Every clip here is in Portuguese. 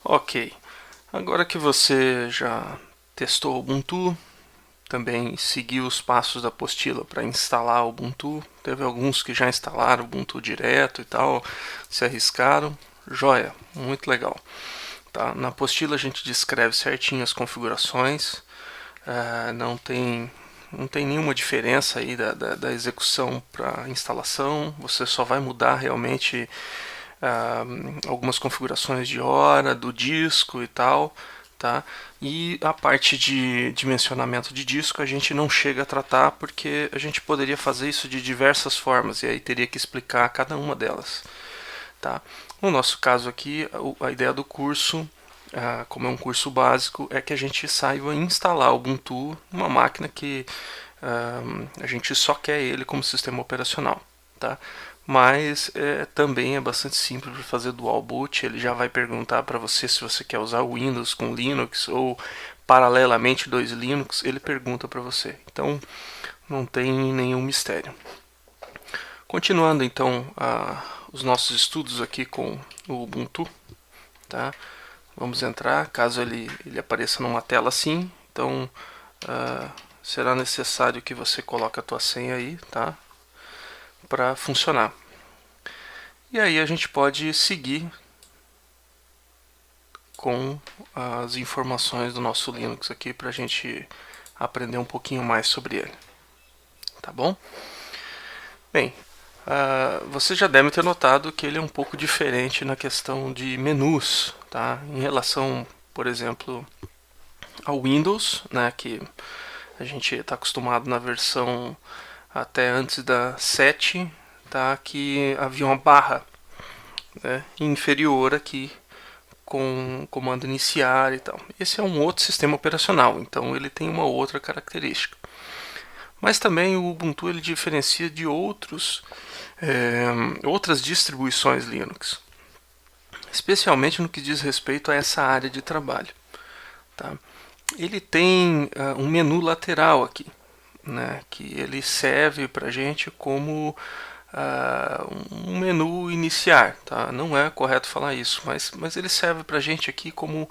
Ok, agora que você já testou o Ubuntu, também seguiu os passos da apostila para instalar o Ubuntu, teve alguns que já instalaram o Ubuntu direto e tal, se arriscaram, joia, muito legal. Tá? Na apostila a gente descreve certinho as configurações, não tem nenhuma diferença aí da execução para instalação, você só vai mudar realmente algumas configurações de hora, do disco e tal, tá? E a parte de dimensionamento de disco a gente não chega a tratar porque a gente poderia fazer isso de diversas formas e aí teria que explicar cada uma delas, tá? No nosso caso aqui, a ideia do curso, como é um curso básico, é que a gente saiba instalar o Ubuntu numa máquina que a gente só quer ele como sistema operacional, tá? Mas também é bastante simples para fazer dual boot. Ele já vai perguntar para você se você quer usar o Windows com Linux ou paralelamente dois Linux. Ele pergunta para você. Então não tem nenhum mistério. Continuando então os nossos estudos aqui com o Ubuntu, tá? Vamos entrar, caso ele apareça numa tela assim, então será necessário que você coloque a tua senha aí, tá? Para funcionar. E aí a gente pode seguir com as informações do nosso Linux aqui para a gente aprender um pouquinho mais sobre ele, tá bom? Bem, você já deve ter notado que ele é um pouco diferente na questão de menus, tá? Em relação, por exemplo, ao Windows, né, que a gente está acostumado na versão até antes da 7, tá, que havia uma barra, né, inferior aqui com comando iniciar e tal. Esse é um outro sistema operacional, então ele tem uma outra característica. Mas também o Ubuntu ele diferencia de outras distribuições Linux, especialmente no que diz respeito a essa área de trabalho. Tá? Ele tem um menu lateral aqui, né, que ele serve para a gente como um menu iniciar. Tá? Não é correto falar isso, mas ele serve para a gente aqui como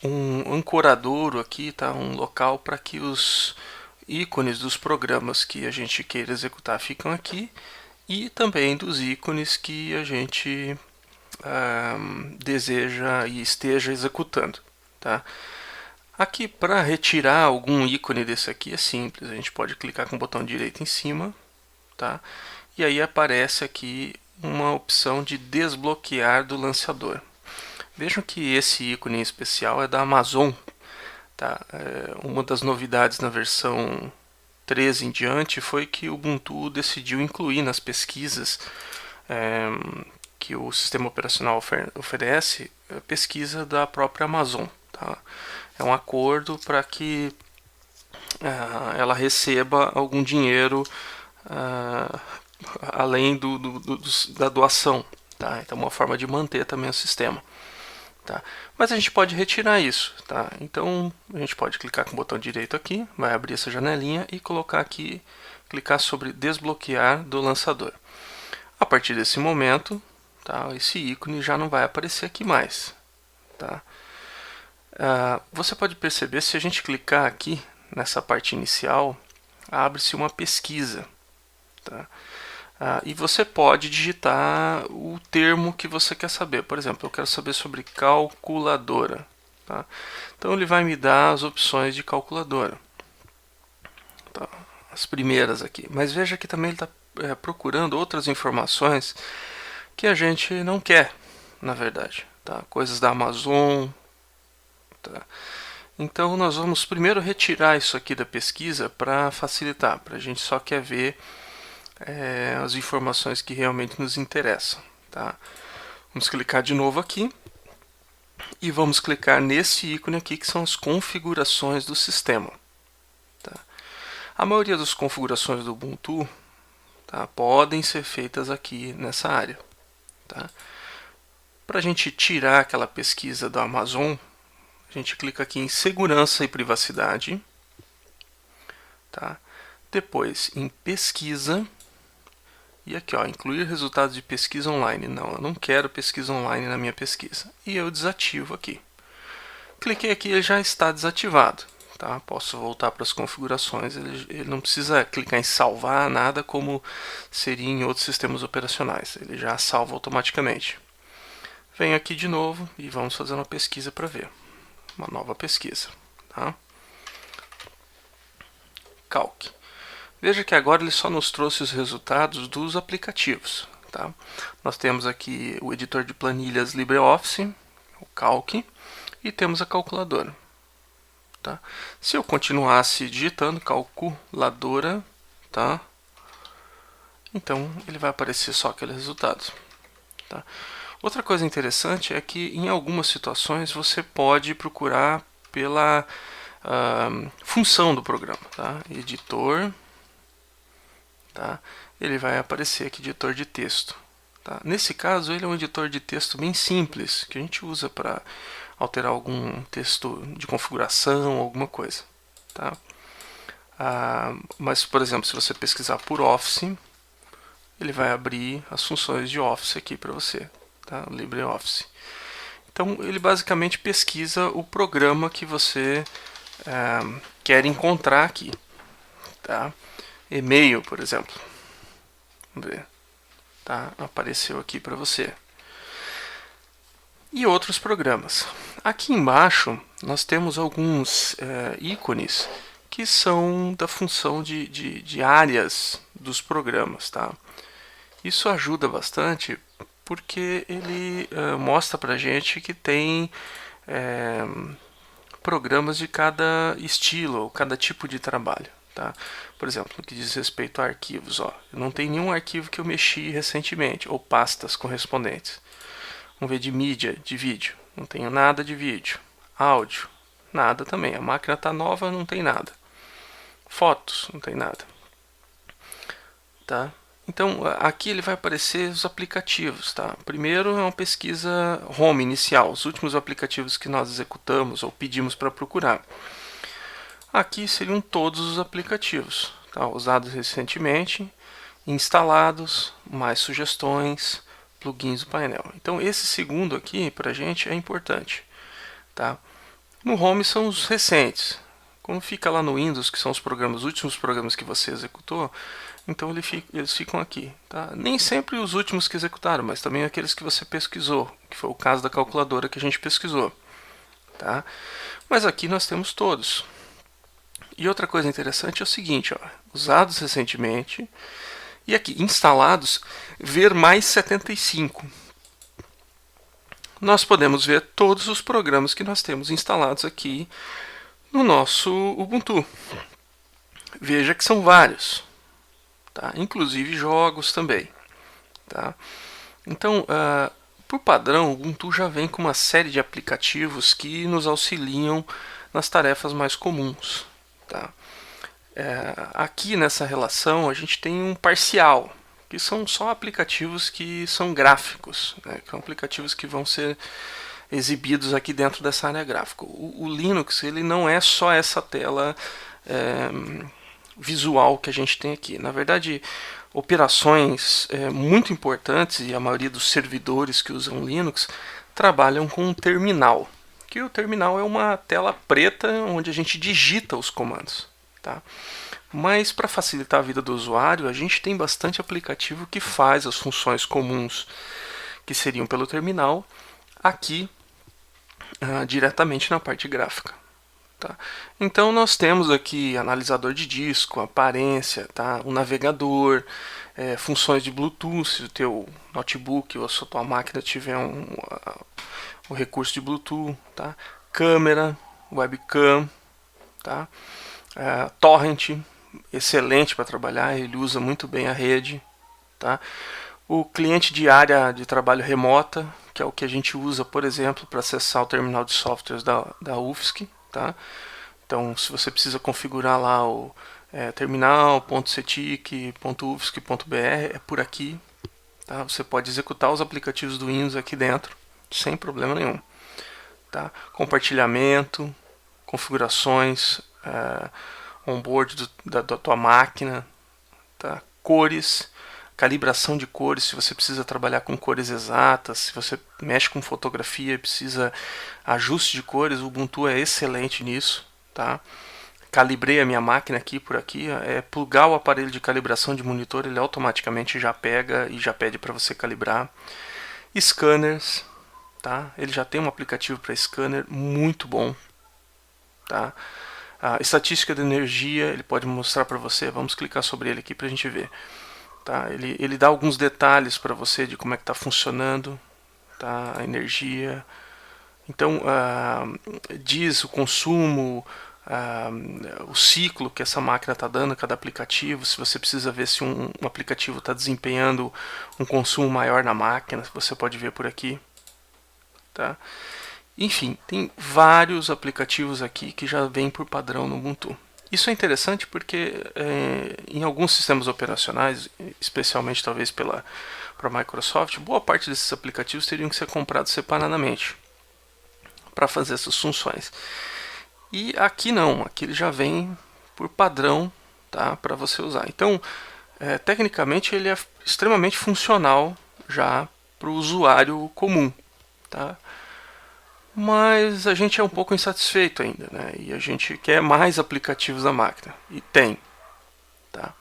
um ancoradouro aqui, tá? Um local para que os ícones dos programas que a gente queira executar ficam aqui e também dos ícones que a gente deseja e esteja executando, tá? Aqui para retirar algum ícone desse aqui é simples, a gente pode clicar com o botão direito em cima, tá? E aí aparece aqui uma opção de desbloquear do lançador. Vejam que esse ícone em especial é da Amazon, tá? Uma das novidades na versão 13 em diante foi que o Ubuntu decidiu incluir nas pesquisas que o sistema operacional oferece pesquisa da própria Amazon. Tá? É um acordo para que ela receba algum dinheiro além da doação. Tá? Então, uma forma de manter também o sistema. Tá? Mas a gente pode retirar isso. Tá? Então, a gente pode clicar com o botão direito aqui, vai abrir essa janelinha e colocar aqui, clicar sobre desbloquear do lançador. A partir desse momento, tá, esse ícone já não vai aparecer aqui mais. Tá? Você pode perceber, se a gente clicar aqui nessa parte inicial, abre-se uma pesquisa. Tá? E você pode digitar o termo que você quer saber. Por exemplo, eu quero saber sobre calculadora. Tá? Então ele vai me dar as opções de calculadora. Tá? As primeiras aqui. Mas veja que também ele está procurando outras informações que a gente não quer, na verdade. Tá? Coisas da Amazon. Tá? Então nós vamos primeiro retirar isso aqui da pesquisa para facilitar. Para a gente só quer ver as informações que realmente nos interessam. Tá? Vamos clicar de novo aqui e vamos clicar nesse ícone aqui que são as configurações do sistema. Tá? A maioria das configurações do Ubuntu, tá, podem ser feitas aqui nessa área. Tá? Para a gente tirar aquela pesquisa da Amazon, a gente clica aqui em segurança e privacidade. Tá? Depois em pesquisa E aqui, ó, incluir resultados de pesquisa online. Não, eu não quero pesquisa online na minha pesquisa. E eu desativo aqui. Cliquei aqui, ele já está desativado. Tá? Posso voltar para as configurações. Ele não precisa clicar em salvar nada como seria em outros sistemas operacionais. Ele já salva automaticamente. Venho aqui de novo e vamos fazer uma pesquisa para ver. Uma nova pesquisa. Tá? Calc. Veja que agora ele só nos trouxe os resultados dos aplicativos. Tá? Nós temos aqui o editor de planilhas LibreOffice, o Calc, e temos a calculadora. Tá? Se eu continuasse digitando calculadora, tá? Então ele vai aparecer só aquele resultado. Tá? Outra coisa interessante é que em algumas situações você pode procurar pela função do programa. Tá? Editor. Tá? Ele vai aparecer aqui, editor de texto. Tá? Nesse caso, ele é um editor de texto bem simples, que a gente usa para alterar algum texto de configuração, alguma coisa. Tá? Mas, por exemplo, se você pesquisar por Office, ele vai abrir as funções de Office aqui para você, tá? LibreOffice. Então, ele basicamente pesquisa o programa que você quer encontrar aqui. Tá? E-mail, por exemplo. Vamos ver. Tá? Apareceu aqui para você. E outros programas. Aqui embaixo nós temos alguns ícones que são da função de áreas dos programas. Tá? Isso ajuda bastante porque ele mostra para a gente que tem programas de cada estilo ou cada tipo de trabalho. Tá? Por exemplo, no que diz respeito a arquivos, ó, não tem nenhum arquivo que eu mexi recentemente, ou pastas correspondentes. Vamos ver de mídia, de vídeo. Não tenho nada de vídeo. Áudio, nada também. A máquina está nova, não tem nada. Fotos, não tem nada. Tá? Então, aqui ele vai aparecer os aplicativos. Tá? Primeiro é uma pesquisa home inicial, os últimos aplicativos que nós executamos ou pedimos para procurar. Aqui seriam todos os aplicativos, tá? Usados recentemente, instalados, mais sugestões, plugins do painel. Então esse segundo aqui para a gente é importante. Tá? No Home são os recentes. Como fica lá no Windows, que são os programas, os últimos programas que você executou, então eles ficam aqui. Tá? Nem sempre os últimos que executaram, mas também aqueles que você pesquisou, que foi o caso da calculadora que a gente pesquisou. Tá? Mas aqui nós temos todos. E outra coisa interessante é o seguinte, ó, usados recentemente, e aqui, instalados, ver mais 75. Nós podemos ver todos os programas que nós temos instalados aqui no nosso Ubuntu. Veja que são vários, tá? Inclusive jogos também. Tá? Então, por padrão, o Ubuntu já vem com uma série de aplicativos que nos auxiliam nas tarefas mais comuns. Tá? Aqui nessa relação a gente tem um parcial, que são só aplicativos que são gráficos, né? Que são aplicativos que vão ser exibidos aqui dentro dessa área gráfica. O Linux ele não é só essa tela visual que a gente tem aqui. Na verdade, operações muito importantes, e a maioria dos servidores que usam Linux trabalham com um terminal. Que o terminal é uma tela preta onde a gente digita os comandos. Tá? Mas para facilitar a vida do usuário, a gente tem bastante aplicativo que faz as funções comuns que seriam pelo terminal aqui diretamente na parte gráfica. Tá? Então nós temos aqui analisador de disco, aparência, tá? O navegador, funções de Bluetooth, se o teu notebook ou se a tua máquina tiver um recurso de Bluetooth, tá? Câmera, webcam, tá? Torrent, excelente para trabalhar, ele usa muito bem a rede. Tá? O cliente de área de trabalho remota, que é o que a gente usa, por exemplo, para acessar o terminal de softwares da UFSC. Tá? Então, se você precisa configurar lá o terminal.cetic.ufsc.br, é por aqui. Tá? Você pode executar os aplicativos do Windows aqui dentro, sem problema nenhum. Tá? Compartilhamento, configurações, onboard da tua máquina, tá? Cores, calibração de cores, se você precisa trabalhar com cores exatas, se você mexe com fotografia e precisa ajuste de cores, o Ubuntu é excelente nisso, tá? Calibrei a minha máquina aqui por aqui, plugar o aparelho de calibração de monitor, ele automaticamente já pega e já pede para você calibrar. Scanners, tá? Ele já tem um aplicativo para scanner muito bom, tá? A estatística de energia, ele pode mostrar para você, vamos clicar sobre ele aqui para a gente ver. Tá? Ele dá alguns detalhes para você de como é que está funcionando, tá? A energia. Então, diz o consumo, o ciclo que essa máquina está dando a cada aplicativo, se você precisa ver se um aplicativo está desempenhando um consumo maior na máquina, você pode ver por aqui. Tá? Enfim, tem vários aplicativos aqui que já vêm por padrão no Ubuntu. Isso é interessante porque em alguns sistemas operacionais, especialmente talvez para a Microsoft, boa parte desses aplicativos teriam que ser comprados separadamente para fazer essas funções. E aqui não, aqui ele já vem por padrão, tá, para você usar. Então, tecnicamente ele é extremamente funcional já para o usuário comum, tá? Mas a gente é um pouco insatisfeito ainda, né? E a gente quer mais aplicativos na máquina. E tem. Tá?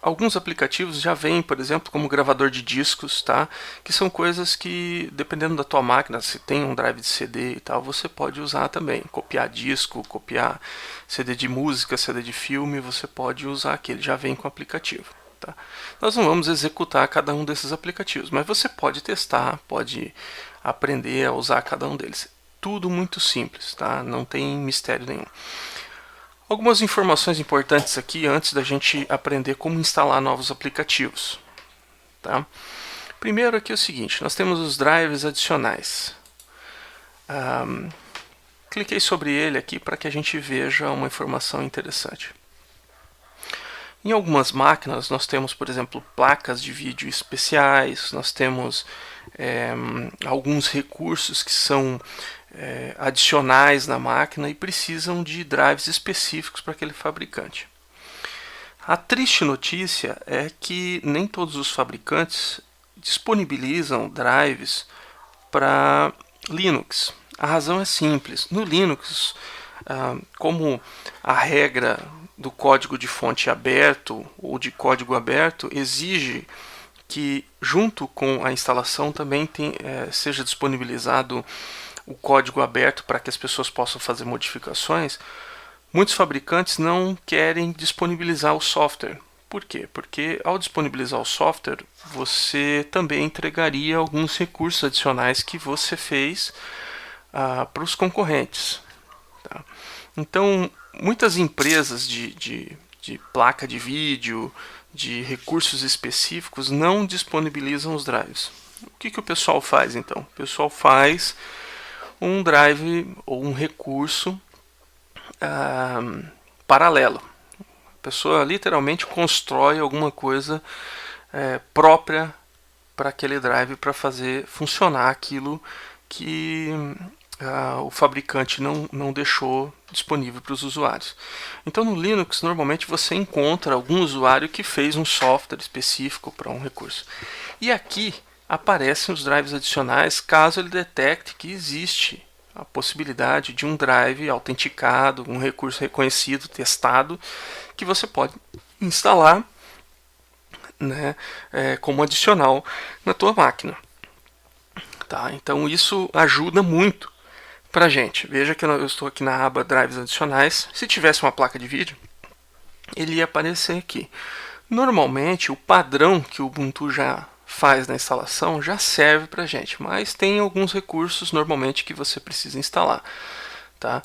Alguns aplicativos já vêm, por exemplo, como gravador de discos, tá? Que são coisas que, dependendo da tua máquina, se tem um drive de CD e tal, você pode usar também. Copiar disco, copiar CD de música, CD de filme, você pode usar aqui, ele já vem com o aplicativo. Tá? Nós não vamos executar cada um desses aplicativos, mas você pode testar, pode aprender a usar cada um deles. Tudo muito simples, tá? Não tem mistério nenhum. Algumas informações importantes aqui antes da gente aprender como instalar novos aplicativos. Tá? Primeiro aqui é o seguinte, nós temos os drives adicionais. Cliquei sobre ele aqui para que a gente veja uma informação interessante. Em algumas máquinas nós temos, por exemplo, placas de vídeo especiais, nós temos alguns recursos que são adicionais na máquina e precisam de drives específicos para aquele fabricante. A triste notícia é que nem todos os fabricantes disponibilizam drives para Linux. A razão é simples. No Linux, como a regra do código de fonte aberto ou de código aberto exige que junto com a instalação também seja disponibilizado o código aberto para que as pessoas possam fazer modificações, muitos fabricantes não querem disponibilizar o software. Por quê? Porque ao disponibilizar o software, você também entregaria alguns recursos adicionais que você fez para os concorrentes. Tá? Então, muitas empresas de placa de vídeo, de recursos específicos, não disponibilizam os drives. O que o pessoal faz então? O pessoal faz um drive ou um recurso paralelo. A pessoa literalmente constrói alguma coisa própria para aquele drive para fazer funcionar aquilo que o fabricante não deixou disponível para os usuários. Então no Linux normalmente você encontra algum usuário que fez um software específico para um recurso. E aqui aparecem os drives adicionais caso ele detecte que existe a possibilidade de um drive autenticado, um recurso reconhecido, testado, que você pode instalar, né, como adicional na tua máquina. Tá? Então isso ajuda muito para a gente. Veja que eu estou aqui na aba drives adicionais. Se tivesse uma placa de vídeo, ele ia aparecer aqui. Normalmente o padrão que o Ubuntu já faz na instalação já serve para a gente, mas tem alguns recursos normalmente que você precisa instalar. Tá?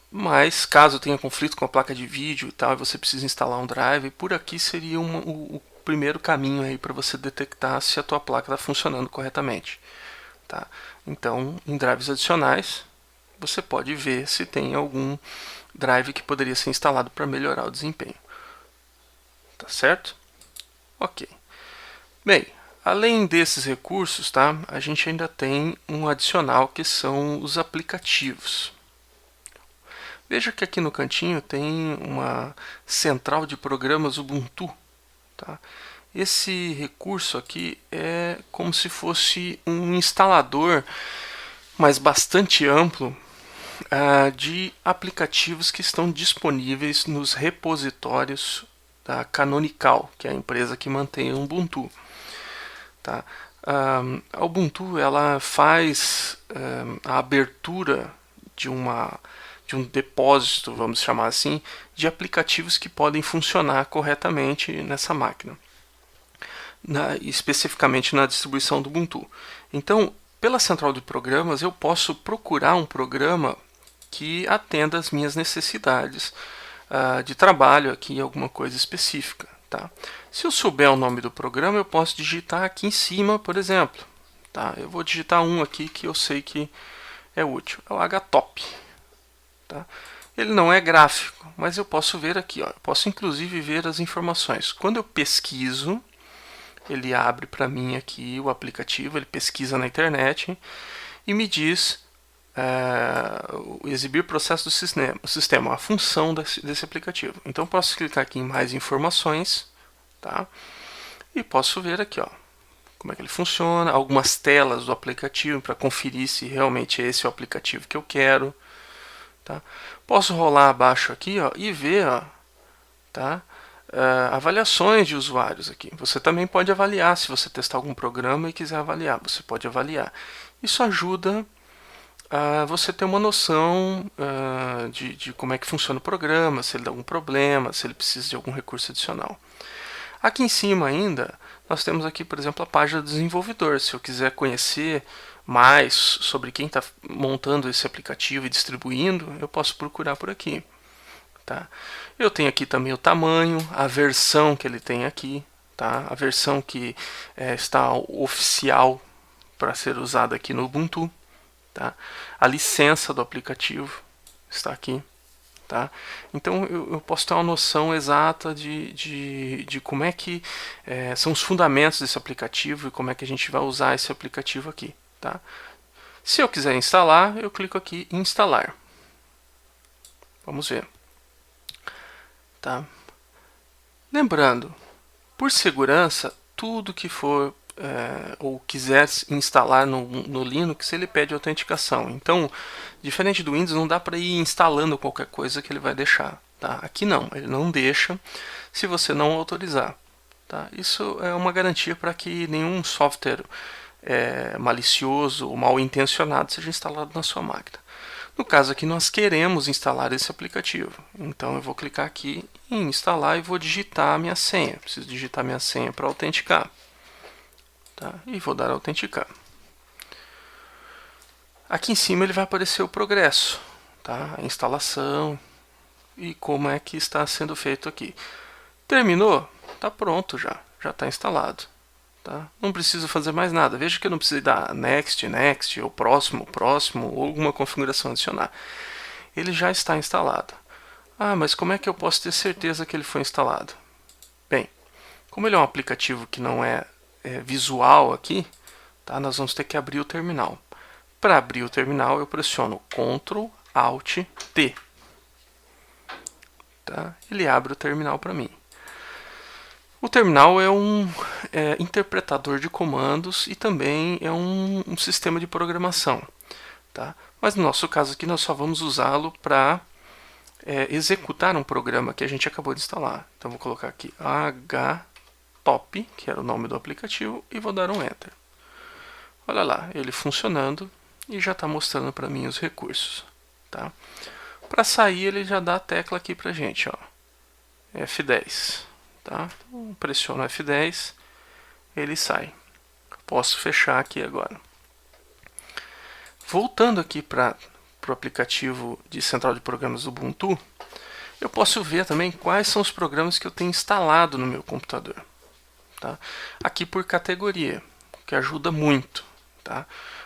Mas caso tenha conflito com a placa de vídeo e tal, você precisa instalar um drive, por aqui seria o primeiro caminho aí para você detectar se a tua placa está funcionando corretamente. Tá? Então, em drives adicionais, você pode ver se tem algum drive que poderia ser instalado para melhorar o desempenho. Tá certo? Ok. Bem, além desses recursos, tá, a gente ainda tem um adicional que são os aplicativos. Veja que aqui no cantinho tem uma central de programas Ubuntu. Tá? Esse recurso aqui é como se fosse um instalador, mas bastante amplo, de aplicativos que estão disponíveis nos repositórios da Canonical, que é a empresa que mantém o Ubuntu. Tá? A Ubuntu ela faz a abertura de um depósito, vamos chamar assim, de aplicativos que podem funcionar corretamente nessa máquina, especificamente na distribuição do Ubuntu. Então, pela central de programas, eu posso procurar um programa que atenda às minhas necessidades de trabalho aqui, alguma coisa específica. Tá? Se eu souber o nome do programa, eu posso digitar aqui em cima, por exemplo. Tá? Eu vou digitar um aqui que eu sei que é útil, é o HTOP. Tá? Ele não é gráfico, mas eu posso ver aqui. Ó, eu posso inclusive ver as informações. Quando eu pesquiso, ele abre para mim aqui o aplicativo, ele pesquisa na internet e me diz exibir processo do sistema, a função desse aplicativo. Então posso clicar aqui em mais informações, tá? E posso ver aqui, ó, como é que ele funciona, algumas telas do aplicativo para conferir se realmente é esse o aplicativo que eu quero. Tá? Posso rolar abaixo aqui, ó, e ver, ó, tá? Avaliações de usuários aqui. Você também pode avaliar, se você testar algum programa e quiser avaliar, você pode avaliar. Isso ajuda você ter uma noção de como é que funciona o programa, se ele dá algum problema, se ele precisa de algum recurso adicional. Aqui em cima ainda, nós temos aqui, por exemplo, a página do desenvolvedor. Se eu quiser conhecer mais sobre quem está montando esse aplicativo e distribuindo, eu posso procurar por aqui. Tá? Eu tenho aqui também o tamanho, a versão que ele tem aqui, tá? A versão que está oficial para ser usada aqui no Ubuntu. Tá? A licença do aplicativo está aqui. Tá? Então eu posso ter uma noção exata de como é que são os fundamentos desse aplicativo e como é que a gente vai usar esse aplicativo aqui. Tá? Se eu quiser instalar, eu clico aqui em instalar. Vamos ver. Tá? Lembrando, por segurança, tudo que for ou quiser instalar no Linux, ele pede autenticação. Então, diferente do Windows, não dá para ir instalando qualquer coisa que ele vai deixar. Tá? Aqui não, ele não deixa se você não autorizar. Tá? Isso é uma garantia para que nenhum software malicioso ou mal intencionado seja instalado na sua máquina. No caso aqui, nós queremos instalar esse aplicativo. Então, eu vou clicar aqui em instalar e vou digitar a minha senha. Preciso digitar minha senha para autenticar. Tá? E vou dar autenticar. Aqui em cima ele vai aparecer o progresso, tá? A instalação e como é que está sendo feito aqui. Terminou? Está pronto já está instalado. Tá? Não preciso fazer mais nada. Veja que eu não preciso dar next, next, ou próximo, próximo, ou alguma configuração adicionar. Ele já está instalado. Ah, mas como é que eu posso ter certeza que ele foi instalado? Bem, como ele é um aplicativo que não é visual aqui, tá? Nós vamos ter que abrir o terminal. Para abrir o terminal, eu pressiono Ctrl Alt T. Tá? Ele abre o terminal para mim. O terminal é um interpretador de comandos e também é um sistema de programação. Tá? Mas no nosso caso aqui, nós só vamos usá-lo para executar um programa que a gente acabou de instalar. Então, vou colocar aqui HTOP, que era o nome do aplicativo, e vou dar um Enter. Olha lá, ele funcionando e já está mostrando para mim os recursos. Tá? Para sair, ele já dá a tecla aqui para a gente, ó, F10. Tá? Então, pressiono F10, ele sai. Posso fechar aqui agora. Voltando aqui para o aplicativo de central de programas do Ubuntu, eu posso ver também quais são os programas que eu tenho instalado no meu computador. Tá? Aqui por categoria, que ajuda muito. Tá?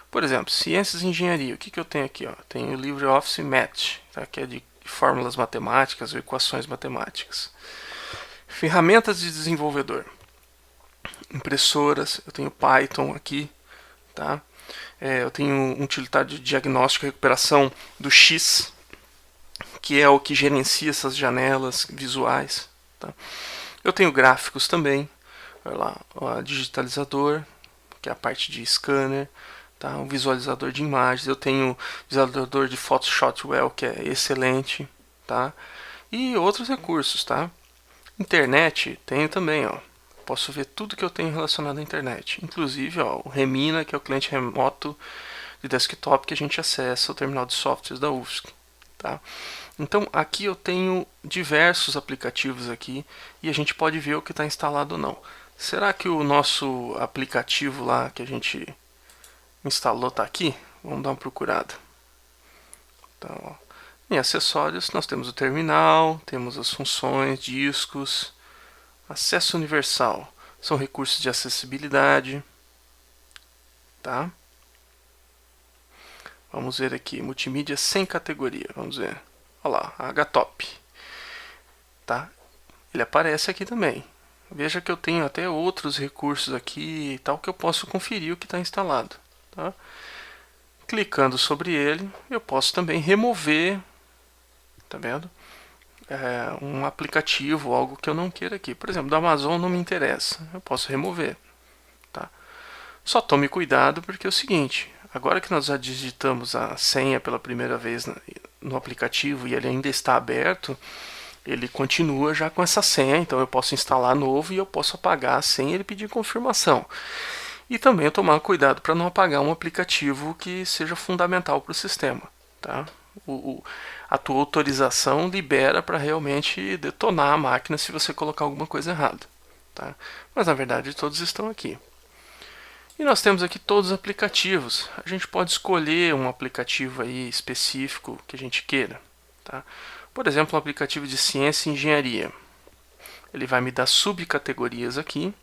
Por exemplo, Ciências e Engenharia, o que eu tenho aqui? Ó? Tenho o LibreOffice Math, tá? Que é de fórmulas matemáticas ou equações matemáticas. Ferramentas de desenvolvedor. Impressoras, eu tenho Python aqui. Tá? Eu tenho um utilitário de diagnóstico e recuperação do X, que é o que gerencia essas janelas visuais. Tá? Eu tenho gráficos também, olha lá, o digitalizador, que é a parte de scanner, tá? Um visualizador de imagens, eu tenho visualizador de Photoshop Well, que é excelente, tá? E outros recursos, tá? Internet, tenho também, ó. Posso ver tudo que eu tenho relacionado à internet, inclusive ó, o Remina, que é o cliente remoto de desktop que a gente acessa o terminal de softwares da UFSC, tá? Então aqui eu tenho diversos aplicativos aqui e a gente pode ver o que está instalado ou não. Será que o nosso aplicativo lá que a gente instalou está aqui? Vamos dar uma procurada. Então, ó, em acessórios nós temos o terminal, temos as funções, discos, acesso universal, são recursos de acessibilidade, tá? Vamos ver aqui, multimídia sem categoria, vamos ver. Olha lá, HTOP, tá? Ele aparece aqui também. Veja que eu tenho até outros recursos aqui e tal que eu posso conferir o que está instalado, tá? Clicando sobre ele, eu posso também remover, tá vendo? Um aplicativo, algo que eu não queira aqui. Por exemplo, da Amazon não me interessa, eu posso remover, tá? Só tome cuidado porque é o seguinte, agora que nós já digitamos a senha pela primeira vez no aplicativo e ele ainda está aberto, ele continua já com essa senha, então eu posso instalar novo e eu posso apagar a senha e ele pedir confirmação. E também tomar cuidado para não apagar um aplicativo que seja fundamental para o sistema, tá? A tua autorização libera para realmente detonar a máquina se você colocar alguma coisa errada, tá? Mas na verdade todos estão aqui. E nós temos aqui todos os aplicativos. A gente pode escolher um aplicativo aí específico que a gente queira, tá? Por exemplo, um aplicativo de ciência e engenharia. Ele vai me dar subcategorias aqui,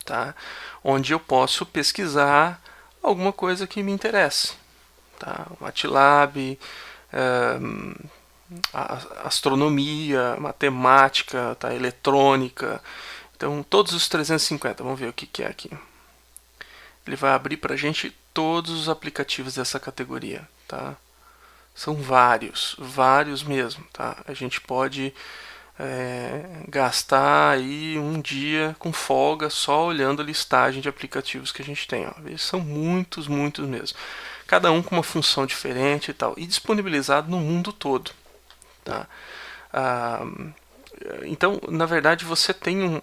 tá? Onde eu posso pesquisar alguma coisa que me interesse, tá? MATLAB, astronomia, matemática, tá? Eletrônica. Então, todos os 350. Vamos ver o que é aqui. Ele vai abrir para a gente todos os aplicativos dessa categoria, tá? São vários mesmo, tá? A gente pode gastar aí um dia com folga só olhando a listagem de aplicativos que a gente tem, ó. Eles são muitos mesmo. Cada um com uma função diferente e tal. E disponibilizado no mundo todo, tá? Então, na verdade, você tem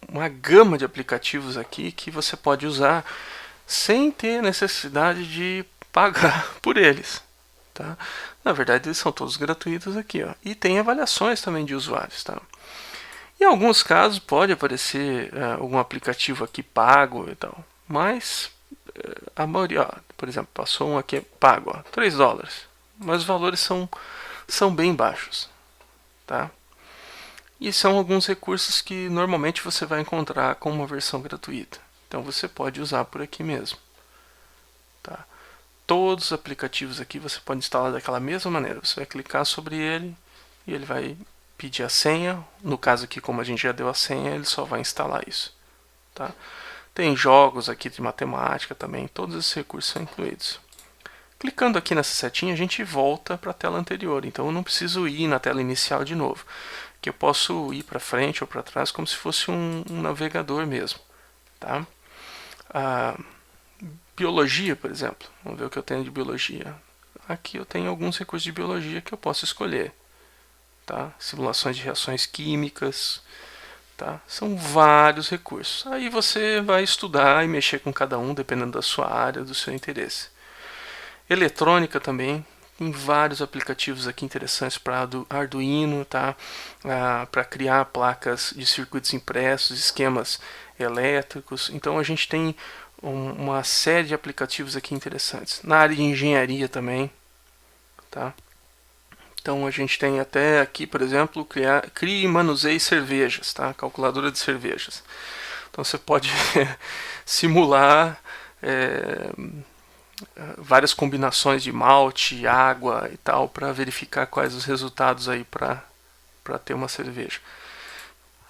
uma gama de aplicativos aqui que você pode usar sem ter necessidade de pagar por eles, tá? Na verdade, eles são todos gratuitos aqui, ó. E tem avaliações também de usuários, tá? Em alguns casos pode aparecer algum aplicativo aqui pago e tal, mas a maioria, ó, por exemplo, passou um aqui pago, ó, $3, mas os valores são bem baixos, tá? E são alguns recursos que normalmente você vai encontrar com uma versão gratuita. Então você pode usar por aqui mesmo, tá? Todos os aplicativos aqui você pode instalar daquela mesma maneira. Você vai clicar sobre ele e ele vai pedir a senha. No caso aqui, como a gente já deu a senha, ele só vai instalar isso, tá? Tem jogos aqui de matemática também. Todos esses recursos são incluídos. Clicando aqui nessa setinha, a gente volta para a tela anterior. Então eu não preciso ir na tela inicial de novo. Que eu posso ir para frente ou para trás como se fosse um navegador mesmo, tá? Biologia, por exemplo. Vamos ver o que eu tenho de biologia. Aqui eu tenho alguns recursos de biologia que eu posso escolher, tá? Simulações de reações químicas, tá? São vários recursos. Aí você vai estudar e mexer com cada um, dependendo da sua área, do seu interesse. Eletrônica também. Tem vários aplicativos aqui interessantes para Arduino, tá? Para criar placas de circuitos impressos, esquemas elétricos. Então a gente tem uma série de aplicativos aqui interessantes. Na área de engenharia também, tá? Então a gente tem até aqui, por exemplo, crie e manuseie cervejas, tá? Calculadora de cervejas. Então você pode simular várias combinações de malte, água e tal, para verificar quais os resultados aí para ter uma cerveja.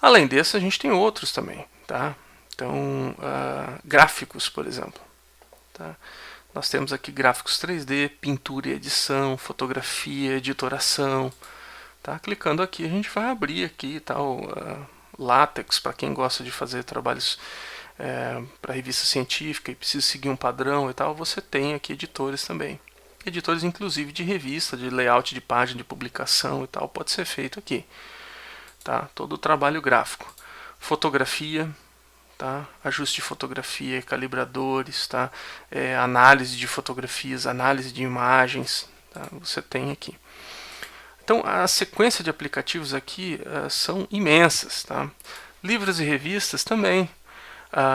Além desse, a gente tem outros também, tá? Então, gráficos, por exemplo, tá? Nós temos aqui gráficos 3D, pintura e edição, fotografia, editoração. Tá? Clicando aqui, a gente vai abrir aqui tal, LaTeX, para quem gosta de fazer trabalhos para revista científica e precisa seguir um padrão e tal, você tem aqui editores também. Editores inclusive de revista, de layout de página, de publicação e tal, pode ser feito aqui. Tá? Todo o trabalho gráfico. Fotografia, tá? Ajuste de fotografia, calibradores, tá? Análise de fotografias, análise de imagens, tá? Você tem aqui. Então, a sequência de aplicativos aqui são imensas. Tá? Livros e revistas também.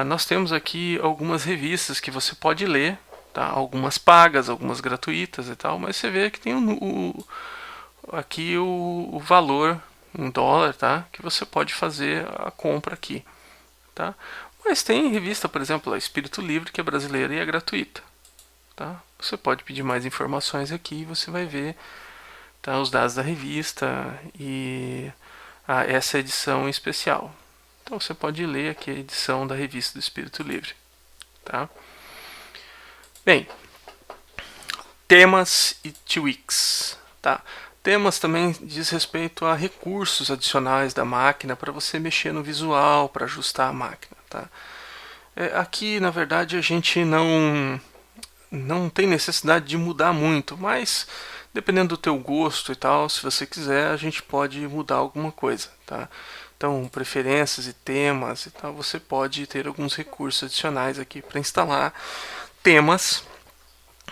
Nós temos aqui algumas revistas que você pode ler, tá? Algumas pagas, algumas gratuitas e tal, mas você vê que tem aqui o valor em dólar, tá? Que você pode fazer a compra aqui. Tá? Mas tem revista, por exemplo, a Espírito Livre, que é brasileira e é gratuita. Tá? Você pode pedir mais informações aqui e você vai ver, tá, os dados da revista e essa edição especial. Então você pode ler aqui a edição da revista do Espírito Livre. Tá? Bem, temas e tweaks. Tá? Temas também diz respeito a recursos adicionais da máquina para você mexer no visual, para ajustar a máquina. Tá? Aqui, na verdade, a gente não tem necessidade de mudar muito, mas dependendo do teu gosto e tal, se você quiser, a gente pode mudar alguma coisa. Tá? Então, preferências e temas e tal, você pode ter alguns recursos adicionais aqui para instalar temas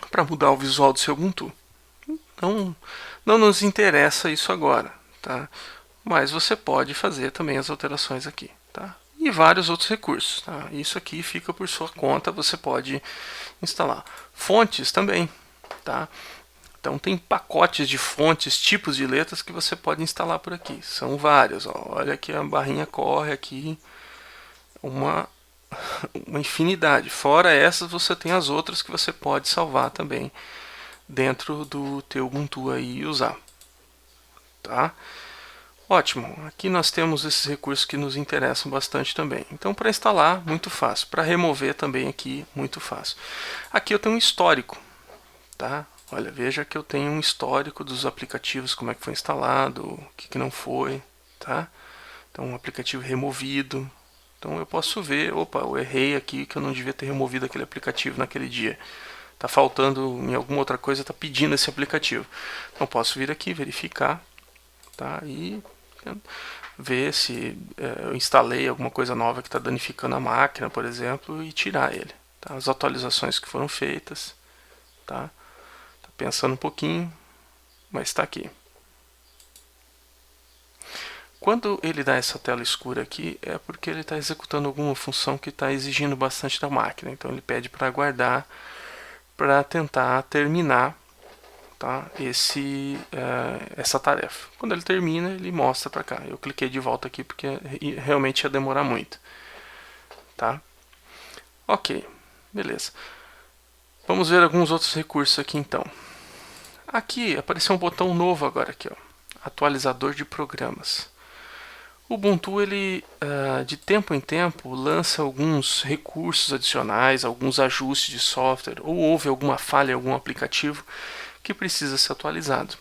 para mudar o visual do seu Ubuntu. Não nos interessa isso agora, tá? Mas você pode fazer também as alterações aqui, tá? E vários outros recursos, tá? Isso aqui fica por sua conta, você pode instalar. Fontes também, tá? Então tem pacotes de fontes, tipos de letras que você pode instalar por aqui. São vários, ó. Olha que a barrinha corre aqui uma infinidade. Fora essas, você tem as outras que você pode salvar também dentro do teu Ubuntu aí e usar. Tá? Ótimo, aqui nós temos esses recursos que nos interessam bastante também. Então, para instalar, muito fácil. Para remover também aqui, muito fácil. Aqui eu tenho um histórico. Tá? Olha, veja que eu tenho um histórico dos aplicativos, como é que foi instalado, o que não foi. Tá? Então, um aplicativo removido. Então, eu posso ver, opa, eu errei aqui que eu não devia ter removido aquele aplicativo naquele dia. Está faltando em alguma outra coisa, está pedindo esse aplicativo. Então, posso vir aqui, verificar, tá? E ver se eu instalei alguma coisa nova que está danificando a máquina, por exemplo, e tirar ele. Tá? As atualizações que foram feitas. Tá? Tá pensando um pouquinho, mas está aqui. Quando ele dá essa tela escura aqui, é porque ele está executando alguma função que está exigindo bastante da máquina. Então ele pede para aguardar para tentar terminar, tá, essa tarefa. Quando ele termina, ele mostra para cá. Eu cliquei de volta aqui porque realmente ia demorar muito. Tá? Ok, beleza. Vamos ver alguns outros recursos aqui então. Aqui apareceu um botão novo agora aqui, ó, atualizador de programas. O Ubuntu, ele, de tempo em tempo, lança alguns recursos adicionais, alguns ajustes de software, ou houve alguma falha em algum aplicativo que precisa ser atualizado.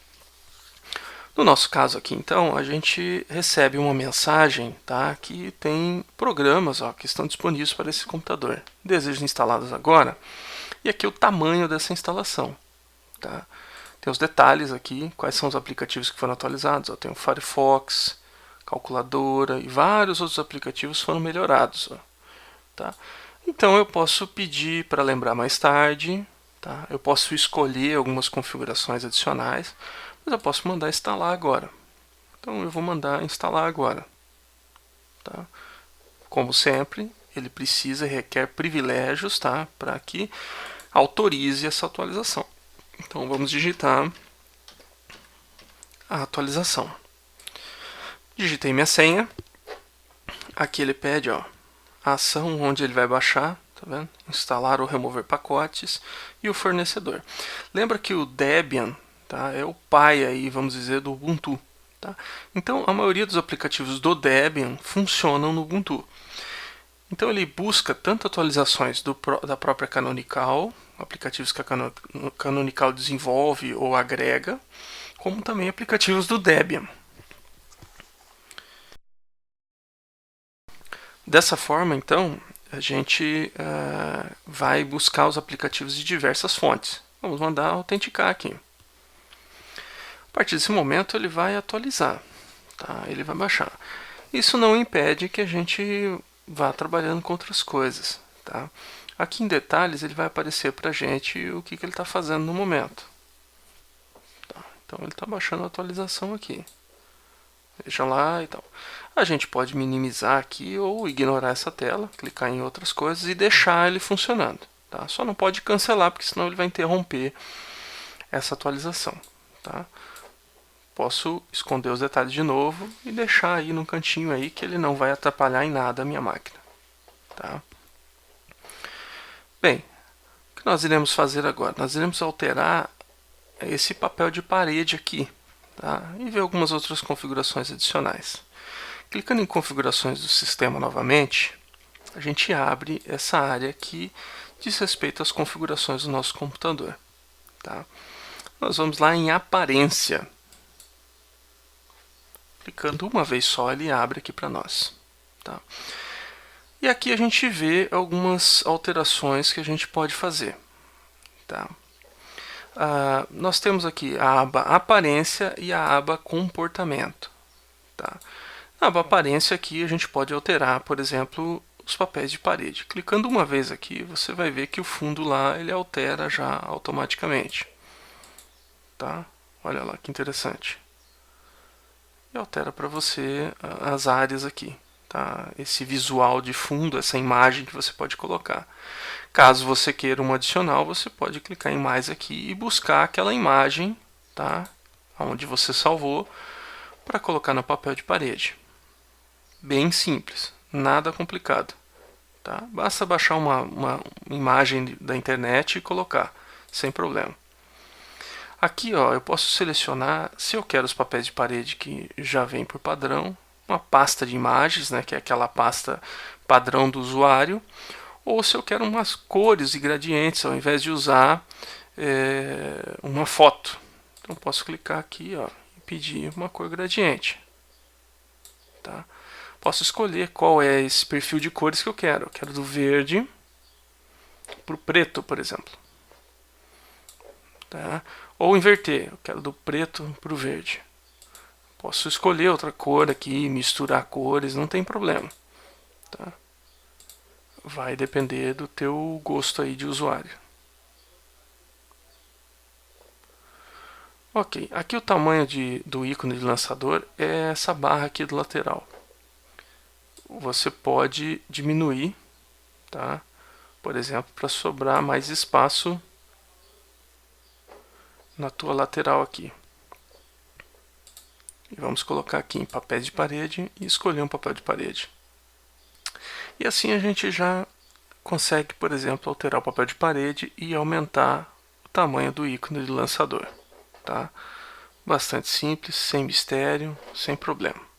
No nosso caso aqui, então, a gente recebe uma mensagem, tá, que tem programas, ó, que estão disponíveis para esse computador. Desejos instalados agora. E aqui o tamanho dessa instalação. Tá? Tem os detalhes aqui, quais são os aplicativos que foram atualizados. Ó, tem o Firefox, calculadora e vários outros aplicativos foram melhorados. Ó, tá? Então eu posso pedir para lembrar mais tarde, tá? Eu posso escolher algumas configurações adicionais, mas eu posso mandar instalar agora. Então eu vou mandar instalar agora. Tá? Como sempre, ele precisa e requer privilégios, tá? Para que autorize essa atualização. Então vamos digitar a atualização. Digitei minha senha. Aqui ele pede, ó, a ação onde ele vai baixar, tá vendo? Instalar ou remover pacotes e o fornecedor. Lembra que o Debian, tá, é o pai aí, vamos dizer, do Ubuntu. Tá? Então a maioria dos aplicativos do Debian funcionam no Ubuntu. Então ele busca tanto atualizações da própria Canonical, aplicativos que a Canonical desenvolve ou agrega, como também aplicativos do Debian. Dessa forma, então, a gente vai buscar os aplicativos de diversas fontes. Vamos mandar autenticar aqui. A partir desse momento, ele vai atualizar, tá? Ele vai baixar. Isso não impede que a gente vá trabalhando com outras coisas, tá? Aqui em detalhes, ele vai aparecer para a gente o que ele está fazendo no momento. Tá? Então, ele está baixando a atualização aqui. Veja lá e tal. A gente pode minimizar aqui ou ignorar essa tela, clicar em outras coisas e deixar ele funcionando. Tá? Só não pode cancelar, porque senão ele vai interromper essa atualização. Tá? Posso esconder os detalhes de novo e deixar aí no cantinho aí que ele não vai atrapalhar em nada a minha máquina. Tá? Bem, o que nós iremos fazer agora? Nós iremos alterar esse papel de parede aqui. Tá? E ver algumas outras configurações adicionais. Clicando em configurações do sistema novamente, a gente abre essa área que diz respeito às configurações do nosso computador. Tá? Nós vamos lá em aparência. Clicando uma vez só, ele abre aqui para nós. Tá? E aqui a gente vê algumas alterações que a gente pode fazer. Tá? Nós temos aqui a aba aparência e a aba comportamento. Tá? Na aba aparência aqui a gente pode alterar, por exemplo, os papéis de parede. Clicando uma vez aqui, você vai ver que o fundo lá ele altera já automaticamente. Tá? Olha lá que interessante. E altera para você as áreas aqui. Tá? Esse visual de fundo, essa imagem que você pode colocar. Caso você queira um adicional, você pode clicar em mais aqui e buscar aquela imagem, tá? Onde você salvou, para colocar no papel de parede. Bem simples, nada complicado. Tá? Basta baixar uma imagem da internet e colocar, sem problema. Aqui ó, eu posso selecionar, se eu quero os papéis de parede que já vem por padrão, uma pasta de imagens, né, que é aquela pasta padrão do usuário, ou se eu quero umas cores e gradientes, ao invés de usar uma foto. Então posso clicar aqui ó, e pedir uma cor gradiente. Tá? Posso escolher qual é esse perfil de cores que eu quero. Eu quero do verde para o preto, por exemplo. Tá? Ou inverter, eu quero do preto para o verde. Posso escolher outra cor aqui, misturar cores, não tem problema. Tá? Vai depender do teu gosto aí de usuário. Ok, aqui o tamanho do ícone de lançador é essa barra aqui do lateral. Você pode diminuir, tá? Por exemplo, para sobrar mais espaço na tua lateral aqui. E vamos colocar aqui em papéis de parede e escolher um papel de parede. E assim a gente já consegue, por exemplo, alterar o papel de parede e aumentar o tamanho do ícone de lançador. Tá? Bastante simples, sem mistério, sem problema.